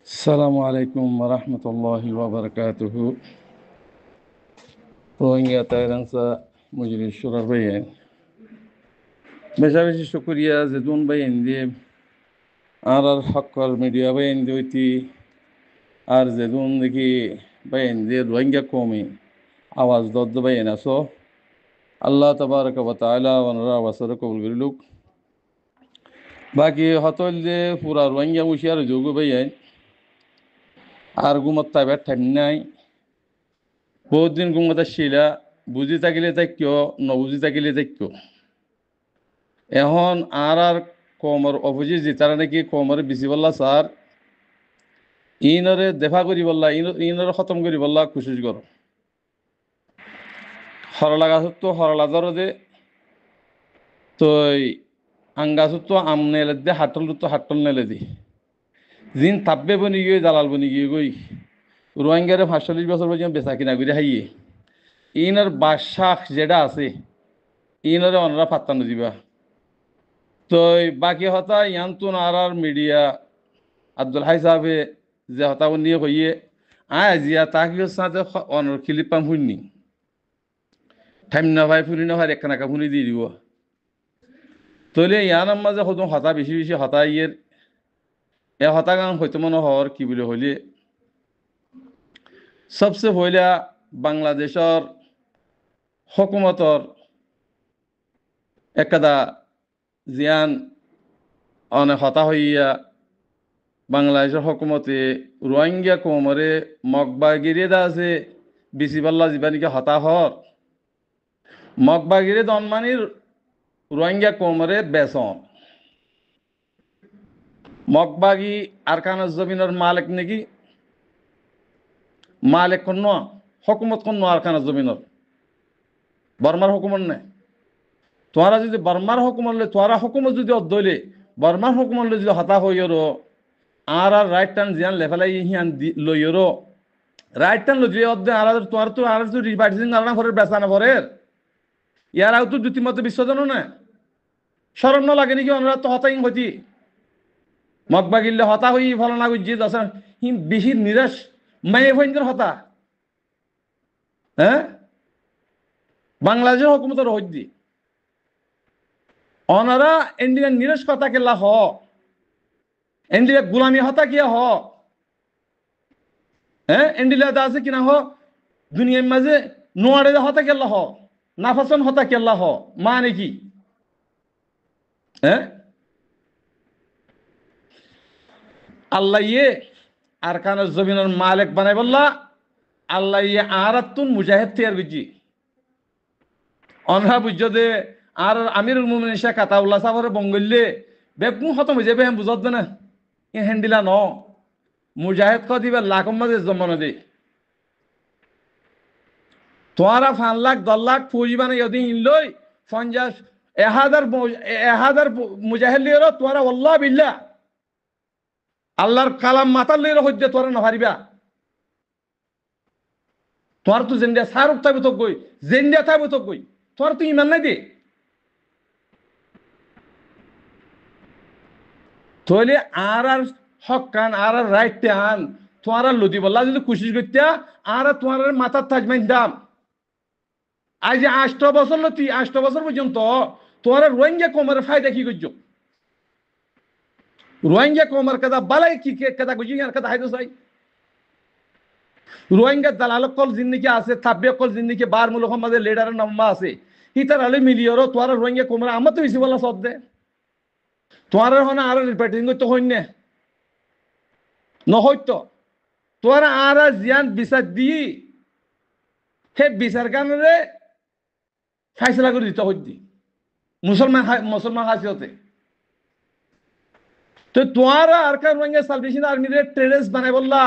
আসসালামু আলাইকুম ওরহমতুল্লাহি ওয়াবারাকাতুহু রোহিঙ্গা তাইরানসা মুজরির সুরার বাইন বেশা বেশি শুক্রিয়া যেদুন বাইন দিয়ে আর হকর মিডিয়া বাইন দিয়েছি আর যেদুন দেখি বাইন দিয়ে রোহিঙ্গা কমে আওয়াজ দদ্দ বাইন আসো আল্লাহ তাবারক ওয়া তাআলা ওনারা ওয়াসর কবুল করিলুক বাকি হতল যে পুরা রোহিঙ্গা মুশিয়ার যোগ বাইন আর গুমত তাইবার ঠাই নাই বহুত দিন গুমতা শিলা বুঝি থাকিলে তাইক্য নবুঝি থাকিলে তাইক্য এখন আর কমর অপোজিট যেতারা নাকি কমরে বেশি বললা স্যার ইনরে দেখা করি বললা ইনরে খতম করি বললা কোশিশ কর হরলা গাছ তো হরলা ধরো দে তো আঙ্গাছ তো আম নেলে দে হাটল নেলে দি জিন তাপবে বনি গিয়ে জালাল বনি গিয়ে গই রোহিঙ্গারে ৪৫ বছর পর্যন্ত বেচা কিনা করে হাইয়ে ইনর বাসাখ যেটা আছে ইনরে অনরা পাত্তা দিবা তো বাকি হতা ইয়ান্তুন আর মিডিয়া আব্দুল হাই সাহেবে যে হতা নিয়ে কইয়ে জিয়া তাকিও সাথে অনর খিলিপ পাম শুননি টাইম না ভাই ফুরি না ভাই একখানা ফুরি দিয়ে দিব তলে ইয়ার মাঝে হতো হতা বেশি বেশি হতা ইয়ের এ হতা গান হয়তো মনে হওয়ার কি বলে হইলে সবচেয়ে হইলা বাংলাদেশের হকুমতর একদা জিয়ান অনেক হতা হইয়া বাংলাদেশের হকুমতে রোহিঙ্গা কোমরে মকবা গিরে দা আছে বেশি পাল্লা জীবানিকে হতা হর মকবা গিরে দনমানির রোহিঙ্গা কোমরে বেসন মকবাগি আরকানের জমিনের মালিক নাকি মালিক কোন হকুমত কোন আরকানের জমিনের বর্মার হুকুমত নাই তোরা যদি বর্মার হুকুমত তোরা হুকুমত যদি অদ্দইলে বর্মার হুকুমত যদি হতা হইয়রো আর রাইট টান জিয়ান লেফেলাই হিয়ান লইয়রো রাইট টান লই অদ্দে আর তোর তো আর তো রিপার্টিং আলানা ঘরের বেচানা ভরের ইয়ারাও তো দ্যুতিমত বিশ্বজনও না শরম না লাগে নাকি ওনারা তো হতাই হতি মকবা গিল্লে হতা হই ফলনা গুজি দশ হি বেশি নিরাশ মায়ে ভয়ঙ্কর হতা হ্যাঁ বাংলাদেশের হুকুমতের হদ্দি ওনারা ইন্ডিয়ান নিরাশ কথা কেলা হ ইন্ডিয়া গুলামি হতা কিয়া হ হ্যাঁ ইন্ডিয়া দা আছে কিনা হ দুনিয়ার মাঝে নোয়ারে হতা কেলা হ নাফাসন হতা কেলা হ মানে কি হ্যাঁ আল্লাহ ইয়ে আর কানের জমিনের মালিক বানাই বললা আল্লাহ ইয়ে আরাতুন মুজাহিদ তৈয়ার করছি অনহা বুঝছো দে আর আমিরুল মুমিনিন শেখ আতাউল্লাহ সাহেবের বঙ্গলে বেগুন খতম হয়ে যাবে হ্যাঁ বুঝত না এ হ্যান্ডিলা ন মুজাহিদ ক দিবে লাখ মাঝে জমন দে তোমারা ৫ লাখ ১০ লাখ ফৌজি বানাই যদি ইনলই ৫০ ১০০০ মুজাহিদ লিয়ে তোমারা আল্লাহ বিল্লাহ আল্লাহর কালাম মাতার লইলে হইতে তোরা না পারিবা তোমার তো জেন্ডিয়া সারুক থাকবে তো গই জেন্ডিয়া থাকবে তো গই তোর তো ইমান নাই দে তাহলে আর হক কান আর রাইট আন তোমার লদি বললা যদি কোশিশ করতে আর তোমার মাথার তাজমাইন দাম আজ ৮ বছর লতি ৮ বছর পর্যন্ত তোমার রোহিঙ্গা কমের ফায়দা কি করছো রোহিঙ্গা কমের কথা বালাই কি কথা বুঝি আর কথা হাইতো চাই রোহিঙ্গা দালাল কল জিন্দিকে আছে তাব্বে কল জিন্দিকে বার মুলক মাঝে লিডারের নাম্বা আছে হিতার আলে মিলিয়রো তোর রোহিঙ্গা কমের আমার তো বেশি বলা সব দে তোমার হনে আর রিপোর্টিং করতে হইন না নহইতো তোর আর জিয়ান বিচার দি হে বিচার কারণে ফাইসলা করে দিতে হইতি মুসলমান হাসিতে তো তোমার আর কার রোহিঙ্গা সালভেশন আর্মিরে টেররিস্ট বানাই বললা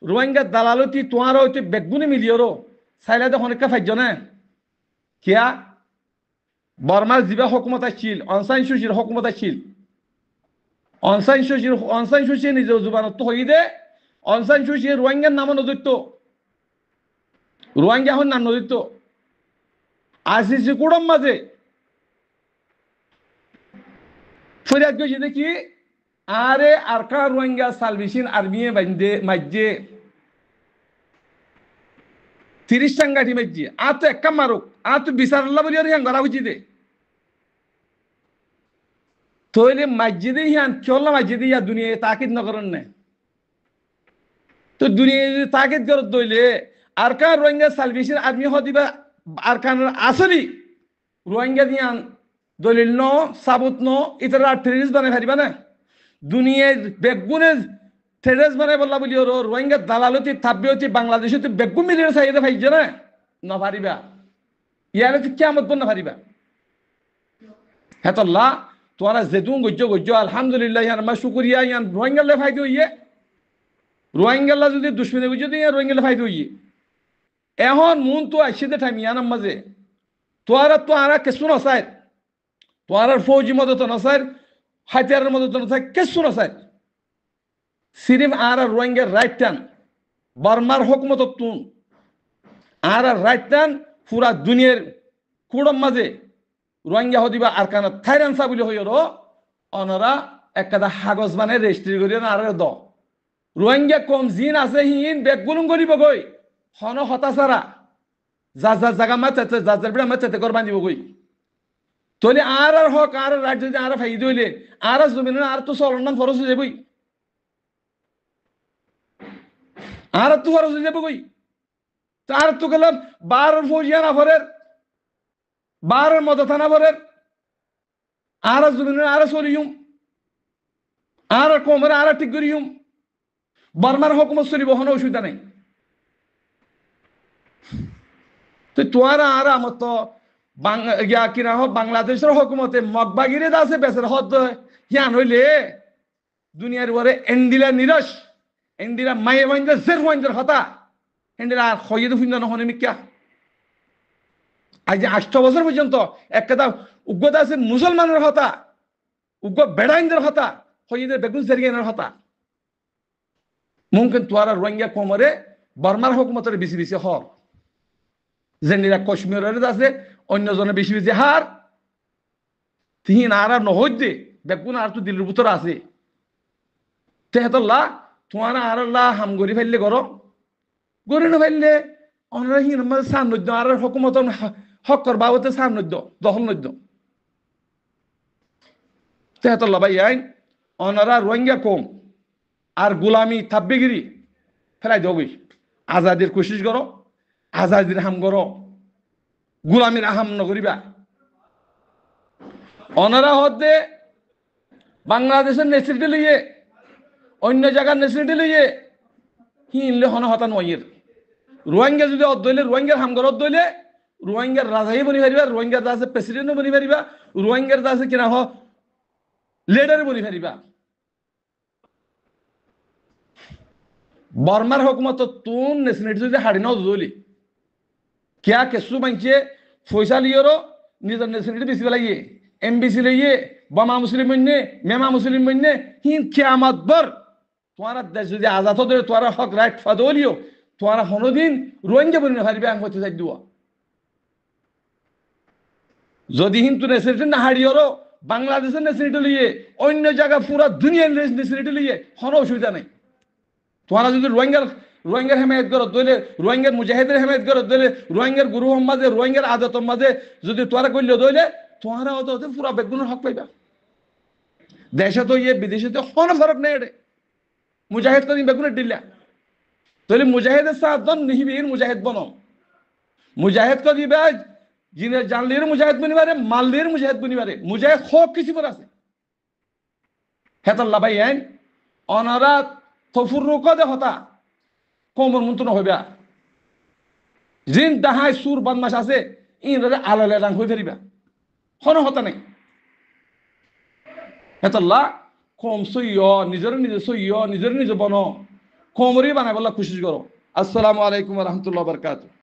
রোহিঙ্গা দালালতি তোমার হইতে বেগুনি মিলিয়রো সাইলা দেখুন একটা ফাইজ না কিয়া বর্মার জিবা হকুমত আসছিল অনসাইন সুশির হকুমত আসছিল অনসাইন সুশি নিজের জুবানত হই দে অনসাইন সুশি রোহিঙ্গার নাম নজরত রোহিঙ্গা এখন নাম নজরত আইসিসি কুড়ম মাঝে ফরিয়াদ গেছি দেখি আরে আরকান রোহিঙ্গা সালভেশন আর্মিয়ে বান্ধে মাঝে 30 টাঙ্গাটি মাঝে তো একা মারুক তো বিচার আল্লাহ বলি আর হিয়ান গড়া উচিত তৈলে মসজিদে হিয়ান চললাম মসজিদে ইয়া দুনিয়া তাকিদ নকরেন না তো দুনিয়া যদি তাকিদ করত দইলে আরকান রোহিঙ্গা সালভেশন আর্মি হদিবা আরকান আসলি রোহিঙ্গা দিয়ান দলিল ন সাবুত ন ইতারা টেরিস্ট বানাই পারিবা না দুনিয়ার বেগুনে টেরিস্ট বানাই বললা বলি ওর রোহিঙ্গা দালালতি থাব্বিয়তি বাংলাদেশে বেগুন মিলিয়ে চাইতে পাইছে না না পারিবা ইয়ারে তো কিয়ামত বন না পারিবা হেতল্লা তোরা যেতুন গজ্য গজ্য আলহামদুলিল্লাহ ইয়ান মা শুকরিয়া ইয়ান রোহিঙ্গা লে ফাইদো ইয়ে রোহিঙ্গা যদি দুশ্মনী বুঝে দিয়ে রোহিঙ্গা ফাইদো ইয়ে এখন মন তো আসিতে টাইম ইয়ানার মাঝে তোরা কেসু নসাই তোর ফৌজি মদত নসাই হাতিয়ারের মদত নসাই কেসু নসাই সিরিম আর রোহিঙ্গার রাইট টান বর্মার হুকুমত তুন আর রাইট টান পুরা দুনিয়ার কুড়ম মাঝে রোহিঙ্গা হদিবা আর কানা থাইরানসা বলে হইর অনরা একটা হাগজ মানে রেজিস্ট্রি করি আর দ রোহিঙ্গা কম জিন আছে হিন বেগুলুম করিব গই হন হতাচারা যা জায়গা মাচাতে যার বিড়া মাচাতে করবান দিব গই তলে আর হক আর রাজ্য যদি আর ফাই দইলে আর জমিন আর তো চলন ফরস হয়ে যাবই আর তো ফরস হয়ে যাবে গই তার তো গেলাম 12 ফৌজিয়া না ভরের 12 মদ থানা ভরের আর জমিন আর চলিম আর কমরে আর ঠিক করিম বর্মার হুকুমত চলিব হন অসুবিধা নাই তো তোরা আর আমার তো কিনা হোক বাংলাদেশের হুকুমতে মগবাগিরে আছে বেচার হদ হিয়ান হইলে দুনিয়ার পরে এন্ডিলা নিরস এন্ডিলা মায়ে বাইন্দার জের বাইন্দার হতা এন্ডিলা আর খয়ে তো ফিন্দা নহনে মিক্কা আজ 8 বছর পর্যন্ত একটা উগ্রতা আছে মুসলমানের হতা উগ্র বেড়াইন্দের হতা খয়েদের বেগুন সেরিয়ানের হতা মুমকিন তোরা রোহিঙ্গা কোমরে বর্মার হুকুমতের বেশি বেশি হক যেনিরা কাশ্মীরের আছে অন্যজনে বেশি বেশি হার তিহিন আর নহদ্যে বেগুন আর তো দিল্লির ভিতরে আছে তেহতল্লা তোমার আর হাম গরি ফেললে গরম গরি না ফেললে অনরা হিন সার নদ্য আর হুকুমত হক কর বাবতে সার নদ্য দখল নদ্য তেহতল্লা ভাই আইন অনরা রোহিঙ্গা কম আর গোলামি থাব্বিগিরি ফেলাই দেবই আজাদির কোশিশ করো আজাদির হাম করো গোলামির আহাম নগরিবা অনারা হতে বাংলাদেশের নেতৃত্বে লইয়ে অন্য জায়গার নেতৃত্বে লইয়ে হিনলে হন হতা নয়ের রোহিঙ্গা যদি অদ্দইলে রোহিঙ্গার হাম করো অদ্দইলে রোহিঙ্গার রাজাই বনি পারিবা রোহিঙ্গার দাসে প্রেসিডেন্টও বনি পারিবা রোহিঙ্গার দাসে কিনা হ লিডার বনি পারিবা বর্মার হুকুমত তুন নেশনেট যদি হাড়ি নাও দলি क्या केसु मानছে পয়সা লিওরো নিজের নেশনেট বেশি লাগিয়ে এমবিসি লইয়ে বামা মুসলিম মন্নে মেমা মুসলিম মন্নে হিন কিয়ামত বর তোমার দেশ যদি আজাদ হতে তোমার হক রাইট ফাদলিও তোমার হনদিন রোহিঙ্গা বনি হারিবে আং হতে চাই দুয়া যদি হিন্দু নেশনেট না হাড়িওরো বাংলাদেশের নেশনেট লইয়ে অন্য জায়গা পুরা দুনিয়ার নেশনেট লইয়ে হন অসুবিধা নাই তোমারা যদি রোহিঙ্গার হেমায়ত করত দইলে রোহিঙ্গার মুজাহিদের হেমায়ত করত দইলে রোহিঙ্গার গুরু মাঝে রোহিঙ্গার আদত মাঝে যদি তোরা করলে দইলে তোরা হতে পুরা বেগুনের হক পাইবা দেশে তো ইয়ে বিদেশে তো কোনো ফরক নেই এডে মুজাহিদ কদিন বেগুনের দিল্লা তাহলে মুজাহিদের সাথন নিহিবির মুজাহিদ বনো মুজাহিদ কদিবা যিনি জানলির মুজাহিদ বনিবারে মাল্লির মুজাহিদ বনিবারে মুজাহিদ সব কিছু করে আছে হেতাল্লা ভাই আইন অনারা তফুরুক দে হতা কমর মন্ত্র হইবা জিন দাহাই সুর বদমাস আছে ইনরে আলালে রাং হই ফেরিবা হন হতা নাই হেতাল্লা কম সইয় নিজের নিজে সইয় নিজের নিজে বনো কমরি বানাই বলা কোশিশ করো আসসালামু আলাইকুম ওয়া রাহমাতুল্লাহি ওয়া বারাকাতুহু